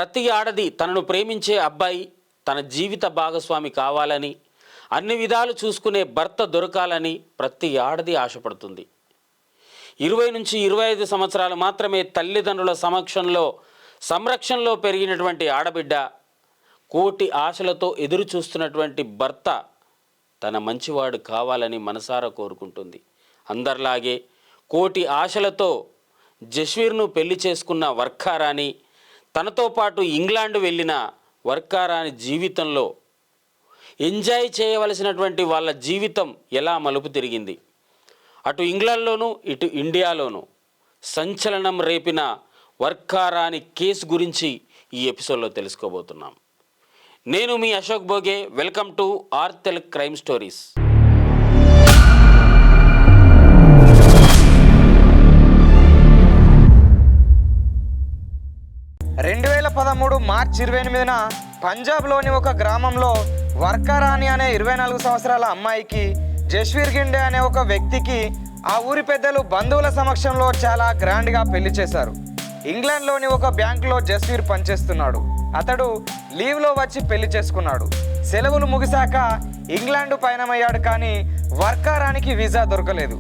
ప్రతి ఆడది తనను ప్రేమించే అబ్బాయి తన జీవిత భాగస్వామి కావాలని, అన్ని విధాలు చూసుకునే భర్త దొరకాలని ప్రతి ఆడది ఆశపడుతుంది. 20 నుంచి 25 సంవత్సరాలు మాత్రమే తల్లిదండ్రుల సంరక్షణలో పెరిగినటువంటి ఆడబిడ్డ కోటి ఆశలతో ఎదురు చూస్తున్నటువంటి భర్త తన మంచివాడు కావాలని మనసారా కోరుకుంటుంది. అందరిలాగే కోటి ఆశలతో జస్వీర్ను పెళ్లి చేసుకున్న వర్కారాణి, తనతో పాటు ఇంగ్లాండ్ వెళ్ళిన వర్కారాణి జీవితంలో ఎంజాయ్ చేయవలసినటువంటి వాళ్ళ జీవితం ఎలా మలుపు తిరిగింది. అటు ఇంగ్లాండ్లోనూ ఇటు ఇండియాలోనూ సంచలనం రేపిన వర్కారాణి కేసు గురించి ఈ ఎపిసోడ్లో తెలుసుకోబోతున్నాం. నేను మీ Ashok Bhoge. Welcome to Artel crime stories. మార్చి 28న పంజాబ్లోని ఒక గ్రామంలో వర్కారాణి అనే 24 సంవత్సరాల అమ్మాయికి జస్వీర్ గిండే అనే ఒక వ్యక్తికి ఆ ఊరి పెద్దలు బంధువుల సమక్షంలో చాలా గ్రాండ్గా పెళ్లి చేశారు. ఇంగ్లాండ్లోని ఒక బ్యాంకులో జస్వీర్ పనిచేస్తున్నాడు. అతడు లీవ్లో వచ్చి పెళ్లి చేసుకున్నాడు. సెలవులు ముగిశాక ఇంగ్లాండ్ పయనమయ్యాడు. కానీ వర్కారానికి వీసా దొరకలేదు.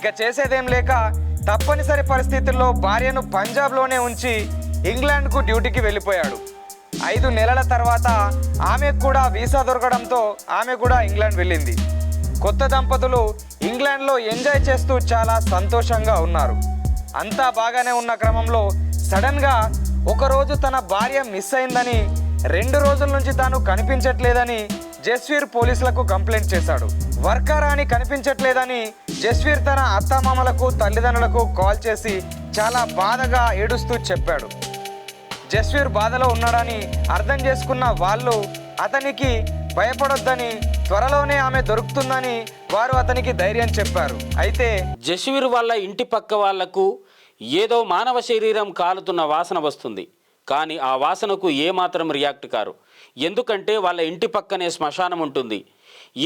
ఇక చేసేదేం లేక తప్పనిసరి పరిస్థితుల్లో భార్యను పంజాబ్లోనే ఉంచి ఇంగ్లాండ్కు డ్యూటీకి వెళ్ళిపోయాడు. 5 నెలల తర్వాత ఆమెకు కూడా వీసా దొరకడంతో ఆమె కూడా ఇంగ్లాండ్ వెళ్ళింది. కొత్త దంపతులు ఇంగ్లాండ్లో ఎంజాయ్ చేస్తూ చాలా సంతోషంగా ఉన్నారు. అంతా బాగానే ఉన్న క్రమంలో సడన్గా ఒకరోజు తన భార్య మిస్ అయిందని, 2 రోజుల నుంచి తాను కనిపించట్లేదని జస్వీర్ పోలీసులకు కంప్లైంట్ చేశాడు. వర్కారాణి కనిపించట్లేదని జస్వీర్ తన అత్తమామలకు తల్లిదండ్రులకు కాల్ చేసి చాలా బాధగా ఏడుస్తూ చెప్పాడు. జస్వీర్ బాధలో ఉన్నాడని అర్థం చేసుకున్న వాళ్ళు అతనికి భయపడొద్దని, త్వరలోనే ఆమె దొరుకుతుందని వారు అతనికి ధైర్యం చెప్పారు. అయితే జస్వీర్ వాళ్ళ ఇంటి పక్క వాళ్లకు ఏదో మానవ శరీరం కాలుతున్న వాసన వస్తుంది. కానీ ఆ వాసనకు ఏమాత్రం రియాక్ట్ కారు. ఎందుకంటే వాళ్ళ ఇంటి పక్కనే శ్మశానం ఉంటుంది.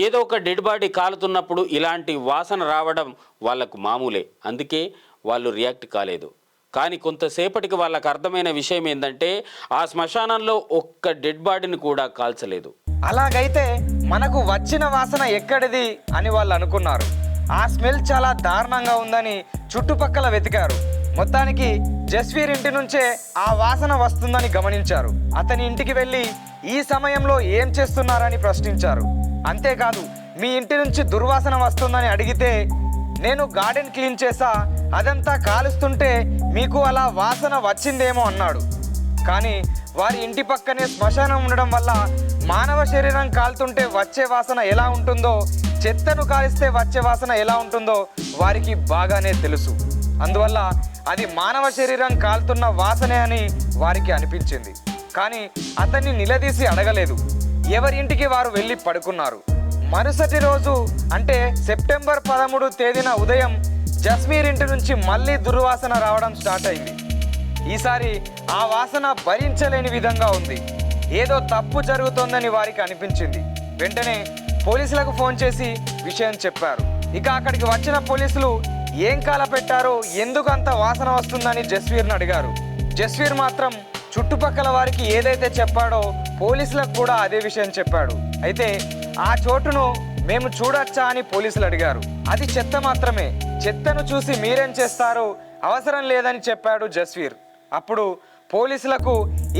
ఏదో ఒక డెడ్ బాడీ కాలుతున్నప్పుడు ఇలాంటి వాసన రావడం వాళ్ళకు మామూలే. అందుకే వాళ్ళు రియాక్ట్ కాలేదు. కానీ కొంతసేపటికి వాళ్ళకు అర్థమైన విషయం ఏంటంటే ఆ శ్మశానంలో ఒక్క డెడ్ బాడీని కూడా కాల్చలేదు. అలాగైతే మనకు వచ్చిన వాసన ఎక్కడిది అని వాళ్ళు అనుకున్నారు. ఆ స్మెల్ చాలా దారుణంగా ఉందని చుట్టుపక్కల వెతికారు. మొత్తానికి జస్వీర్ ఇంటి నుంచే ఆ వాసన వస్తుందని గమనించారు. అతని ఇంటికి వెళ్ళి ఈ సమయంలో ఏం చేస్తున్నారని ప్రశ్నించారు. అంతేకాదు, మీ ఇంటి నుంచి దుర్వాసన వస్తుందని అడిగితే, నేను గార్డెన్ క్లీన్ చేసా, అదంతా కాలుస్తుంటే మీకు అలా వాసన వచ్చిందేమో అన్నాడు. కానీ వారి ఇంటి పక్కనే శ్మశానం ఉండడం వల్ల మానవ శరీరం కాలుతుంటే వచ్చే వాసన ఎలా ఉంటుందో, చెత్తను కాలిస్తే వచ్చే వాసన ఎలా ఉంటుందో వారికి బాగానే తెలుసు. అందువల్ల అది మానవ శరీరం కాలుతున్న వాసనే అని వారికి అనిపించింది. కానీ అతన్ని నిలదీసి అడగలేదు. ఎవరి ఇంటికి వారు వెళ్ళి పడుకున్నారు. మరుసటి రోజు అంటే సెప్టెంబర్ 13 తేదీన ఉదయం జస్వీర్ ఇంటి నుంచి మళ్ళీ దుర్వాసన రావడం స్టార్ట్ అయింది. ఈసారి ఆ వాసన భరించలేని విధంగా ఉంది. ఏదో తప్పు జరుగుతోందని వారికి అనిపించింది. వెంటనే పోలీసులకు ఫోన్ చేసి విషయం చెప్పారు. ఇక అక్కడికి వచ్చిన పోలీసులు ఏం కాల పెట్టారో, ఎందుకు అంత వాసన వస్తుందని జస్వీర్ని అడిగారు. జస్వీర్ మాత్రం చుట్టుపక్కల వారికి ఏదైతే చెప్పాడో పోలీసులకు కూడా అదే విషయం చెప్పాడు. అయితే ఆ చోటును మేము చూడొచ్చా అని పోలీసులు అడిగారు. అది చెత్త మాత్రమే, చెత్తను చూసి మీరేం చేస్తారు, అవసరం లేదని చెప్పాడు జస్వీర్. అప్పుడు పోలీసులకు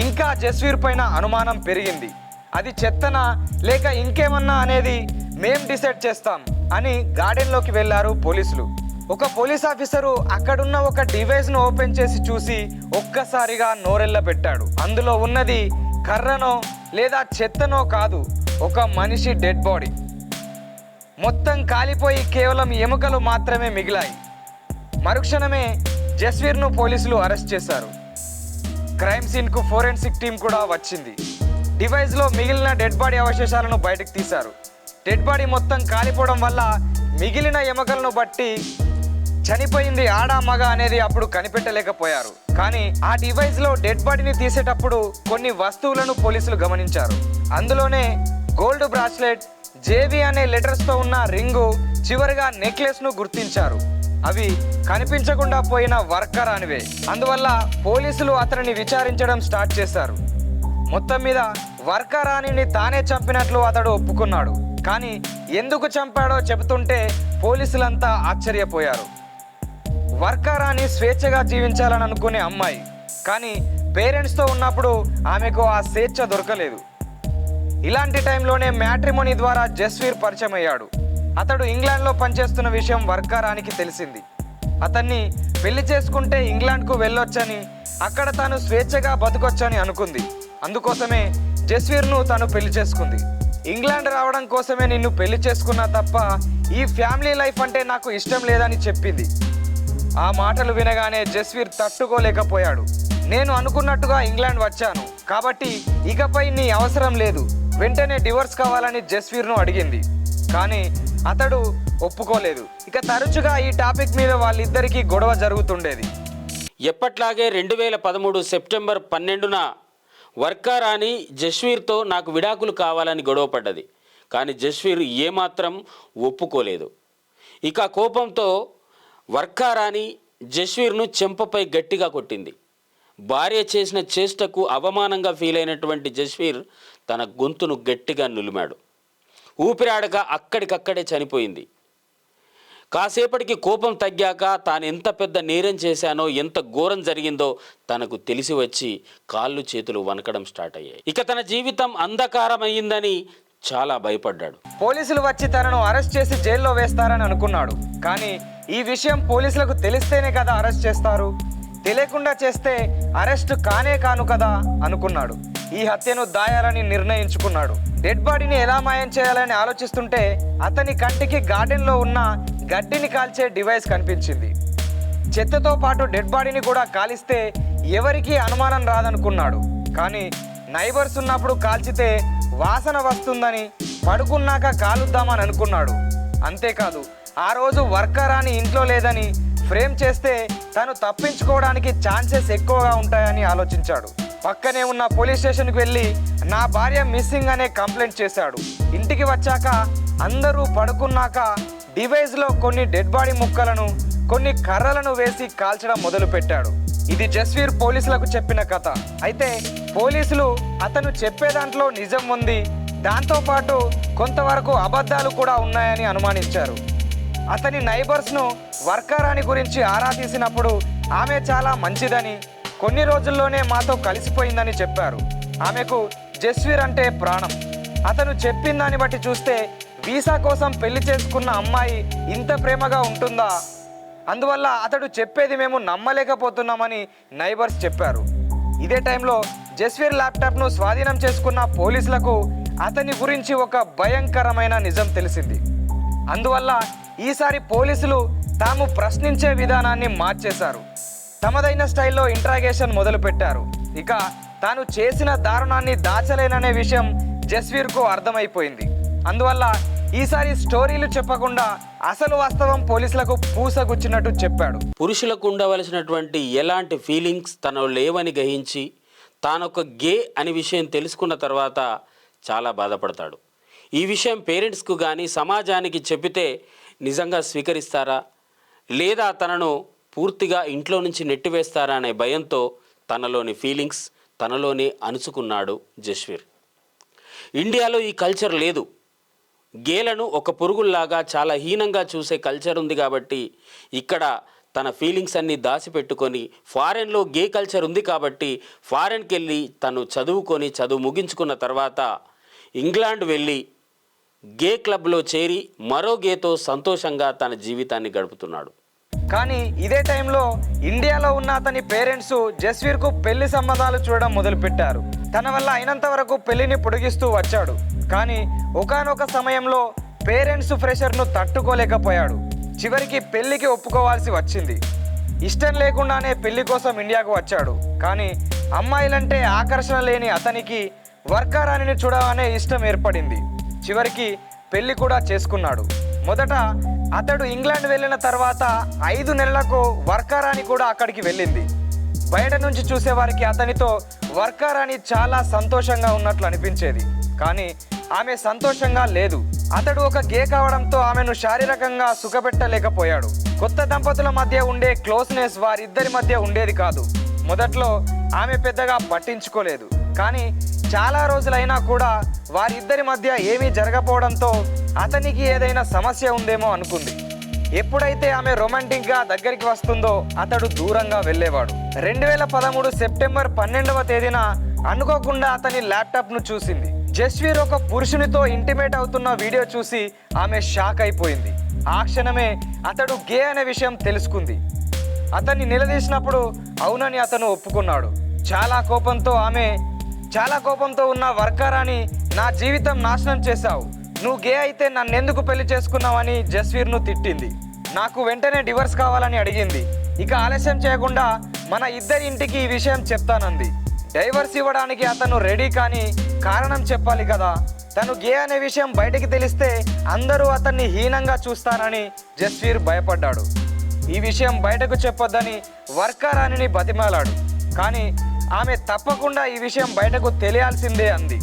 ఇంకా జస్వీర్ పైన అనుమానం పెరిగింది. అది చెత్తనా లేక ఇంకేమన్నా అనేది మేం డిసైడ్ చేస్తాం అని గార్డెన్లోకి వెళ్ళారు పోలీసులు. ఒక పోలీస్ ఆఫీసరు అక్కడున్న ఒక డివైస్ను ఓపెన్ చేసి చూసి ఒక్కసారిగా నోరెళ్ళ పెట్టాడు. అందులో ఉన్నది కర్రనో లేదా చెత్తనో కాదు, ఒక మనిషి డెడ్ బాడీ. మొత్తం కాలిపోయి కేవలం ఎముకలు మాత్రమే మిగిలాయి. మరుక్షణమే జస్వీర్ను పోలీసులు అరెస్ట్ చేశారు. క్రైమ్ సీన్కు ఫోరెన్సిక్ టీం కూడా వచ్చింది. డివైస్లో మిగిలిన డెడ్ బాడీ అవశేషాలను బయటకు తీశారు. డెడ్ బాడీ మొత్తం కాలిపోవడం వల్ల మిగిలిన ఎముకలను బట్టి చనిపోయింది ఆడా మగ అనేది అప్పుడు కనిపెట్టలేకపోయారు. కానీ ఆ డివైస్లో డెడ్ బాడీని తీసేటప్పుడు కొన్ని వస్తువులను పోలీసులు గమనించారు. అందులోనే గోల్డ్ బ్రాస్లెట్, జేవి అనే లెటర్స్తో ఉన్న రింగు, చివరిగా నెక్లెస్ను గుర్తించారు. అవి కనిపించకుండా పోయిన వర్కరానివే. అందువల్ల పోలీసులు అతనిని విచారించడం స్టార్ట్ చేశారు. మొత్తం మీద వర్కరాణిని తానే చంపినట్లు అతడు ఒప్పుకున్నాడు. కానీ ఎందుకు చంపాడో చెబుతుంటే పోలీసులంతా ఆశ్చర్యపోయారు. వర్కరాణి స్వేచ్ఛగా జీవించాలని అనుకునే అమ్మాయి, కానీ పేరెంట్స్తో ఉన్నప్పుడు ఆమెకు ఆ స్వేచ్ఛ దొరకలేదు. ఇలాంటి టైంలోనే మ్యాట్రిమోనీ ద్వారా జస్వీర్ పరిచయం అయ్యాడు. అతడు ఇంగ్లాండ్లో పనిచేస్తున్న విషయం వర్కరానికి తెలిసింది. అతన్ని పెళ్లి చేసుకుంటే ఇంగ్లాండ్కు వెళ్ళొచ్చని, అక్కడ తాను స్వేచ్ఛగా బతకొచ్చని అనుకుంది. అందుకోసమే జస్వీర్ను తాను పెళ్లి చేసుకుంది. ఇంగ్లాండ్ రావడం కోసమే నిన్ను పెళ్లి చేసుకున్నా తప్ప ఈ ఫ్యామిలీ లైఫ్ అంటే నాకు ఇష్టం లేదని చెప్పింది. ఆ మాటలు వినగానే జస్వీర్ తట్టుకోలేకపోయాడు. నేను అనుకున్నట్టుగా ఇంగ్లాండ్ వచ్చాను కాబట్టి ఇకపై నీ అవసరం లేదు, వెంటనే డివోర్స్ కావాలని జస్వీర్ను అడిగింది. కానీ అతడు ఒప్పుకోలేదు. ఇక తరచుగా ఈ టాపిక్ మీద వాళ్ళిద్దరికీ గొడవ జరుగుతుండేది. ఎప్పట్లాగే 2013 సెప్టెంబర్ 12న వర్కరాణి జస్వీర్తో నాకు విడాకులు కావాలని గొడవపడ్డది. కానీ జస్వీర్ ఏమాత్రం ఒప్పుకోలేదు. ఇక కోపంతో వర్కరాణి జస్వీర్ను చెంపపై గట్టిగా కొట్టింది. భార్య చేసిన చేష్టకు అవమానంగా ఫీల్ అయినటువంటి జస్వీర్ తన గొంతును గట్టిగా నులిమాడు. ఊపిరాడక అక్కడికక్కడే చనిపోయింది. కాసేపటికి కోపం తగ్గాక తాను ఎంత పెద్ద నేరం చేశానో, ఎంత ఘోరం జరిగిందో తనకు తెలిసి వచ్చి కాళ్ళు చేతులు వణకడం స్టార్ట్ అయ్యాయి. ఇక తన జీవితం అంధకారమయ్యిందని చాలా భయపడ్డాడు. పోలీసులు వచ్చి తనను అరెస్ట్ చేసి జైల్లో వేస్తారని అనుకున్నాడు. కానీ ఈ విషయం పోలీసులకు తెలిస్తేనే కదా అరెస్ట్ చేస్తారు, తెలియకుండా చేస్తే అరెస్ట్ కానే కాను కదా అనుకున్నాడు. ఈ హత్యను దాయాలని నిర్ణయించుకున్నాడు. డెడ్ బాడీని ఎలా మాయం చేయాలని ఆలోచిస్తుంటే అతని కంటికి గార్డెన్లో ఉన్న గడ్డిని కాల్చే డివైస్ కనిపించింది. చెత్తతో పాటు డెడ్ బాడీని కూడా కాలిస్తే ఎవరికీ అనుమానం రాదనుకున్నాడు. కానీ నైబర్స్ ఉన్నప్పుడు కాల్చితే వాసన వస్తుందని పడుకున్నాక కాలుద్దామని అనుకున్నాడు. అంతేకాదు, ఆ రోజు వర్కరాణి ఇంట్లో లేదని ఫ్రేమ్ చేస్తే తను తప్పించుకోవడానికి ఛాన్సెస్ ఎక్కువగా ఉంటాయని ఆలోచించాడు. పక్కనే ఉన్న పోలీస్ స్టేషన్కి వెళ్ళి నా భార్య మిస్సింగ్ అనే కంప్లైంట్ చేశాడు. ఇంటికి వచ్చాక అందరూ పడుకున్నాక డివైస్లో కొన్ని డెడ్ బాడీ ముక్కలను, కొన్ని కర్రలను వేసి కాల్చడం మొదలుపెట్టాడు. ఇది జస్వీర్ పోలీసులకు చెప్పిన కథ. అయితే పోలీసులు అతను చెప్పే దాంట్లో నిజం ఉంది, దాంతోపాటు కొంతవరకు అబద్ధాలు కూడా ఉన్నాయని అనుమానించారు. అతని నైబర్స్ను వర్కరాణి గురించి ఆరా తీసినప్పుడు ఆమె చాలా మంచిదని, కొన్ని రోజుల్లోనే మాతో కలిసిపోయిందని చెప్పారు. ఆమెకు జస్వీర్ అంటే ప్రాణం. అతను చెప్పిన దాన్ని బట్టి చూస్తే వీసా కోసం పెళ్లి చేసుకున్న అమ్మాయి ఇంత ప్రేమగా ఉంటుందా? అందువల్ల అతడు చెప్పేది మేము నమ్మలేకపోతున్నామని నైబర్స్ చెప్పారు. ఇదే టైంలో జస్వీర్ ల్యాప్టాప్ను స్వాధీనం చేసుకున్న పోలీసులకు అతని గురించి ఒక భయంకరమైన నిజం తెలిసింది. అందువల్ల ఈసారి పోలీసులు తాము ప్రశ్నించే విధానాన్ని మార్చేశారు. తమదైన స్టైల్లో ఇంట్రాగేషన్ మొదలుపెట్టారు. ఇక తాను చేసిన దారుణాన్ని దాచలేననే విషయం జస్వీర్కు అర్థమైపోయింది. అందువల్ల ఈసారి స్టోరీలు చెప్పకుండా అసలు వాస్తవం పోలీసులకు పూసగుచ్చినట్టు చెప్పాడు. పురుషులకు ఉండవలసినటువంటి ఎలాంటి ఫీలింగ్స్ తనలో లేవని గ్రహించి తానొక గే అనే విషయం తెలుసుకున్న తర్వాత చాలా బాధపడతాడు. ఈ విషయం పేరెంట్స్కు కానీ సమాజానికి చెప్పితే నిజంగా స్వీకరిస్తారా, లేదా తనను పూర్తిగా ఇంట్లో నుంచి నెట్టివేస్తారా అనే భయంతో తనలోని ఫీలింగ్స్ తనలోనే అణుచుకున్నాడు జస్వీర్. ఇండియాలో ఈ కల్చర్ లేదు. గేలను ఒక పురుగుల్లాగా చాలా హీనంగా చూసే కల్చర్ ఉంది కాబట్టి ఇక్కడ తన ఫీలింగ్స్ అన్నీ దాచిపెట్టుకొని, ఫారెన్లో గే కల్చర్ ఉంది కాబట్టి ఫారెన్కి వెళ్ళి తను చదువు ముగించుకున్న తర్వాత ఇంగ్లాండ్ వెళ్ళి గే క్లబ్లో చేరి మరో గేతో సంతోషంగా తన జీవితాన్ని గడుపుతున్నాడు. కానీ ఇదే టైంలో ఇండియాలో ఉన్న అతని పేరెంట్స్ జస్వీర్కు పెళ్లి సంబంధాలు చూడడం మొదలుపెట్టారు. తన వల్ల అయినంత వరకు పెళ్లిని పొడిగిస్తూ వచ్చాడు. కానీ ఒకానొక సమయంలో పేరెంట్స్ ప్రెషర్ను తట్టుకోలేకపోయాడు. చివరికి పెళ్లికి ఒప్పుకోవాల్సి వచ్చింది. ఇష్టం లేకుండానే పెళ్లి కోసం ఇండియాకు వచ్చాడు. కానీ అమ్మాయిలంటే ఆకర్షణ లేని అతనికి వర్కరాణిని చూడాలనే ఇష్టం ఏర్పడింది. చివరికి పెళ్లి కూడా చేసుకున్నాడు. మొదట అతడు ఇంగ్లాండ్ వెళ్ళిన తర్వాత 5 నెలలకు వర్కరాణి కూడా అక్కడికి వెళ్ళింది. బయట నుంచి చూసేవారికి అతనితో వర్కరాణి చాలా సంతోషంగా ఉన్నట్లు అనిపించేది. కానీ ఆమె సంతోషంగా లేదు. అతడు ఒక గే కావడంతో ఆమెను శారీరకంగా సుఖపెట్టలేకపోయాడు. కొత్త దంపతుల మధ్య ఉండే క్లోజ్నెస్ వారిద్దరి మధ్య ఉండేది కాదు. మొదట్లో ఆమె పెద్దగా పట్టించుకోలేదు. కానీ చాలా రోజులైనా కూడా వారిద్దరి మధ్య ఏమీ జరగకపోవడంతో అతనికి ఏదైనా సమస్య ఉందేమో అనుకుంది. ఎప్పుడైతే ఆమె రొమాంటిక్గా దగ్గరికి వస్తుందో అతడు దూరంగా వెళ్ళేవాడు. 2013 సెప్టెంబర్ 12వ తేదీన అనుకోకుండా అతని ల్యాప్టాప్ను చూసింది. జస్వీర్ ఒక పురుషునితో ఇంటిమేట్ అవుతున్న వీడియో చూసి ఆమె షాక్ అయిపోయింది. ఆ క్షణమే అతడు గే అనే విషయం తెలుసుకుంది. అతన్ని నిలదీసినప్పుడు అవునని అతను ఒప్పుకున్నాడు. చాలా కోపంతో ఉన్న వర్కరాని, నా జీవితం నాశనం చేశావు, నువ్వు గే అయితే నన్నెందుకు పెళ్లి చేసుకున్నావని జస్వీర్ను తిట్టింది. నాకు వెంటనే డివర్స్ కావాలని అడిగింది. ఇక ఆలస్యం చేయకుండా మన ఇద్దరి ఇంటికి ఈ విషయం చెప్తానంది. డైవర్స్ ఇవ్వడానికి అతను రెడీ, కానీ కారణం చెప్పాలి కదా. తను గే అనే విషయం బయటికి తెలిస్తే అందరూ అతన్ని హీనంగా చూస్తారని జస్వీర్ భయపడ్డాడు. ఈ విషయం బయటకు చెప్పొద్దని వర్కరానిని బతిమాలాడు. కానీ ఆమె తప్పకుండా ఈ విషయం బయటకు తెలియాల్సిందే అంది.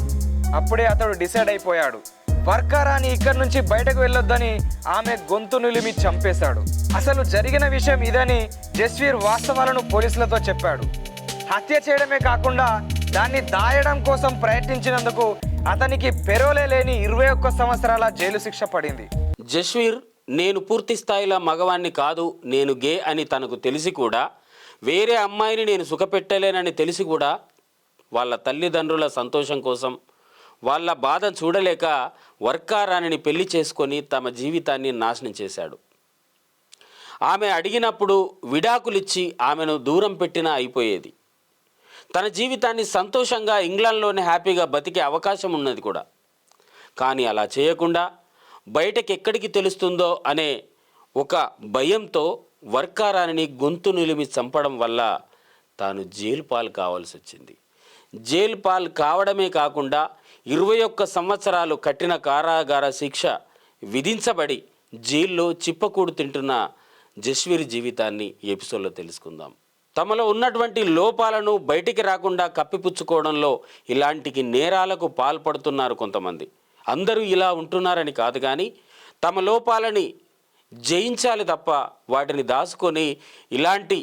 అప్పుడే అతడు డిసైడ్ అయిపోయాడు. వర్కరాని ఇక్కడి నుంచి బయటకు వెళ్ళొద్దని ఆమె గొంతు నిలిమి చంపేశాడు. అసలు జరిగిన విషయం ఇదని జస్వీర్ వాస్తవాలను పోలీసులతో చెప్పాడు. హత్య చేయడమే కాకుండా దాన్ని దాయడం కోసం ప్రయత్నించినందుకు అతనికి పెరోలే లేని 21 సంవత్సరాల జైలు శిక్ష పడింది. జస్వీర్ నేను పూర్తి స్థాయిలో మగవాణ్ణి కాదు, నేను గే అని తనకు తెలిసి కూడా, వేరే అమ్మాయిని నేను సుఖపెట్టలేనని తెలిసి కూడా, వాళ్ళ తల్లిదండ్రుల సంతోషం కోసం వాళ్ళ బాధ చూడలేక వర్కరానిని పెళ్లి చేసుకొని తమ జీవితాన్ని నాశనం చేశాడు. ఆమె అడిగినప్పుడు విడాకులిచ్చి ఆమెను దూరం పెట్టినా అయిపోయేది. తన జీవితాన్ని సంతోషంగా ఇంగ్లాండ్లోనే హ్యాపీగా బతికే అవకాశం ఉన్నది కూడా. కానీ అలా చేయకుండా బయటకి ఎక్కడికి తెలుస్తుందో అనే ఒక భయంతో వర్కరానిని గొంతు నిలిమి చంపడం వల్ల తాను జైలు పాలు కావాల్సి వచ్చింది. జైలు పాలు కావడమే కాకుండా 21 సంవత్సరాలు కఠిన కారాగార శిక్ష విధించబడి జైల్లో చిప్పకూడు తింటున్న జస్వీర్ జీవితాన్ని ఈ ఎపిసోడ్లో తెలుసుకుందాం. తమలో ఉన్నటువంటి లోపాలను బయటికి రాకుండా కప్పిపుచ్చుకోవడంలో ఇలాంటి నేరాలకు పాల్పడుతున్నారు కొంతమంది. అందరూ ఇలా ఉంటున్నారని కాదు, కానీ తమ లోపాలని జయించాలి తప్ప వాటిని దాచుకొని ఇలాంటి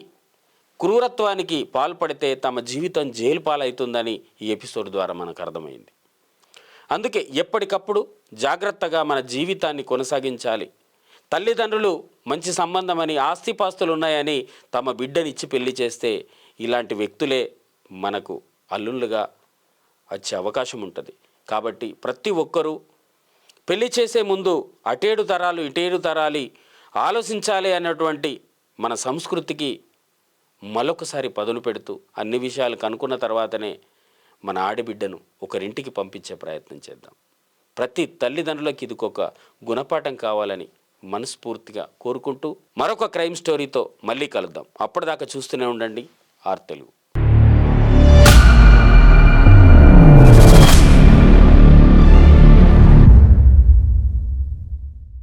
క్రూరత్వానికి పాల్పడితే తమ జీవితం జైలు పాలవుతుందని ఈ ఎపిసోడ్ ద్వారా మనకు అర్థమైంది. అందుకే ఎప్పటికప్పుడు జాగ్రత్తగా మన జీవితాన్ని కొనసాగించాలి. తల్లిదండ్రులు మంచి సంబంధమని, ఆస్తిపాస్తులు ఉన్నాయని తమ బిడ్డనిచ్చి పెళ్లి చేస్తే ఇలాంటి వ్యక్తులే మనకు అల్లుళ్ళుగా వచ్చే అవకాశం ఉంటుంది. కాబట్టి ప్రతి ఒక్కరూ పెళ్లి చేసే ముందు అటేడు తరాలు ఇటేడు తరాలి ఆలోచించాలి అన్నటువంటి మన సంస్కృతికి మరొకసారి పదును పెడుతూ అన్ని విషయాలు కనుక్కున్న తర్వాతనే మన ఆడబిడ్డను ఒకరింటికి పంపించే ప్రయత్నం చేద్దాం. ప్రతి తల్లిదండ్రులకి ఇది ఒక గుణపాఠం కావాలని మనస్ఫూర్తిగా కోరుకుంటూ మరొక క్రైమ్ స్టోరీతో మళ్ళీ కలుద్దాం. అప్పటిదాకా చూస్తూనే ఉండండి ఆర్ తెలుగు.